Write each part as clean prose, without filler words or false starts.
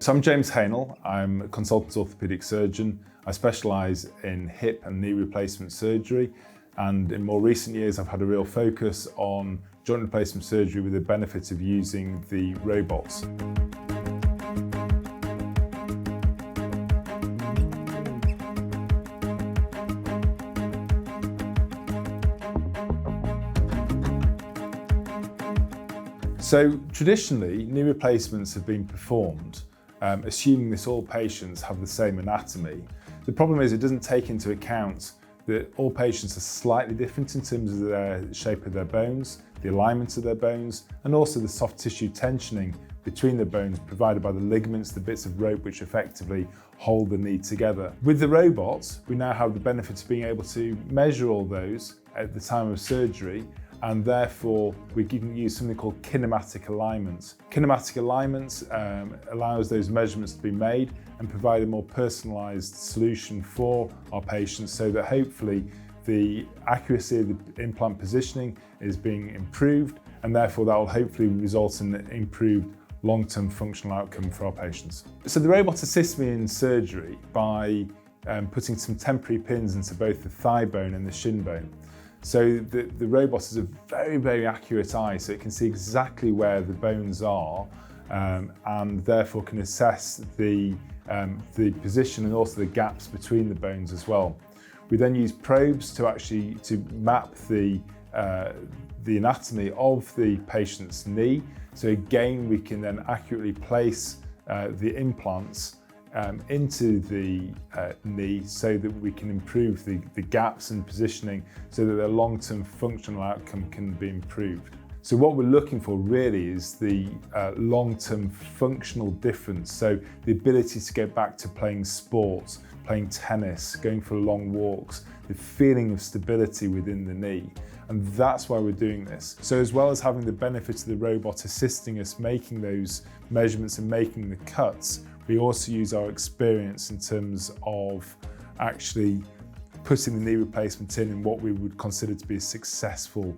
So I'm James Hahnel. I'm a consultant orthopaedic surgeon. I specialise in hip and knee replacement surgery, and in more recent years I've had a real focus on joint replacement surgery with the benefit of using the robots. So traditionally, knee replacements have been performed assuming that all patients have the same anatomy. The problem is it doesn't take into account that all patients are slightly different in terms of the shape of their bones, the alignment of their bones, and also the soft tissue tensioning between the bones provided by the ligaments, the bits of rope which effectively hold the knee together. With the robots, we now have the benefit of being able to measure all those at the time of surgery, and therefore we can use something called kinematic alignment. Kinematic alignment allows those measurements to be made and provide a more personalised solution for our patients, so that hopefully the accuracy of the implant positioning is being improved, and therefore that will hopefully result in an improved long-term functional outcome for our patients. So the robot assists me in surgery by putting some temporary pins into both the thigh bone and the shin bone. So the robot has a very, very accurate eye, so it can see exactly where the bones are and therefore can assess the position and also the gaps between the bones as well. We then use probes to map the anatomy of the patient's knee. So again, we can then accurately place the implants into the knee so that we can improve the gaps and positioning so that their long-term functional outcome can be improved. So what we're looking for really is the long-term functional difference. So the ability to get back to playing sports, playing tennis, going for long walks, the feeling of stability within the knee. And that's why we're doing this. So as well as having the benefit of the robot assisting us making those measurements and making the cuts, we also use our experience in terms of actually putting the knee replacement in what we would consider to be a successful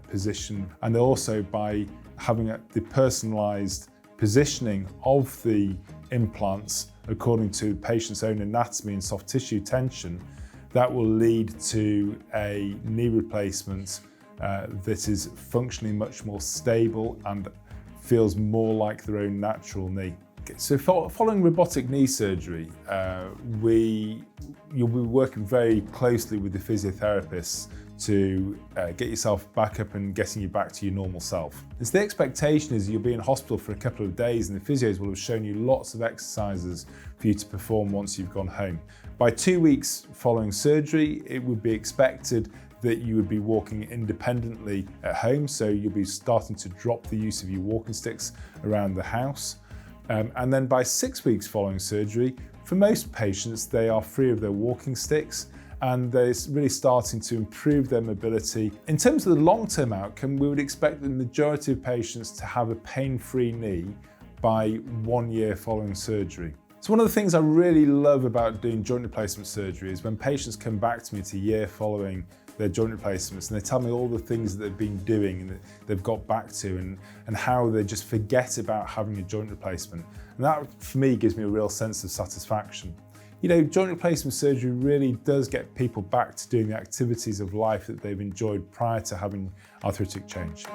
position. And also by having the personalised positioning of the implants according to the patient's own anatomy and soft tissue tension, that will lead to a knee replacement that is functionally much more stable and feels more like their own natural knee. So following robotic knee surgery, you'll be working very closely with the physiotherapists to get yourself back up and getting you back to your normal self. The expectation is you'll be in hospital for a couple of days and the physios will have shown you lots of exercises for you to perform once you've gone home. By 2 weeks following surgery, it would be expected that you would be walking independently at home, so you'll be starting to drop the use of your walking sticks around the house. And then by 6 weeks following surgery, for most patients, they are free of their walking sticks and they're really starting to improve their mobility. In terms of the long-term outcome, we would expect the majority of patients to have a pain-free knee by 1 year following surgery. So one of the things I really love about doing joint replacement surgery is when patients come back to me a year following their joint replacements and they tell me all the things that they've been doing and that they've got back to and how they just forget about having a joint replacement. And that for me gives me a real sense of satisfaction. You know, joint replacement surgery really does get people back to doing the activities of life that they've enjoyed prior to having arthritic change.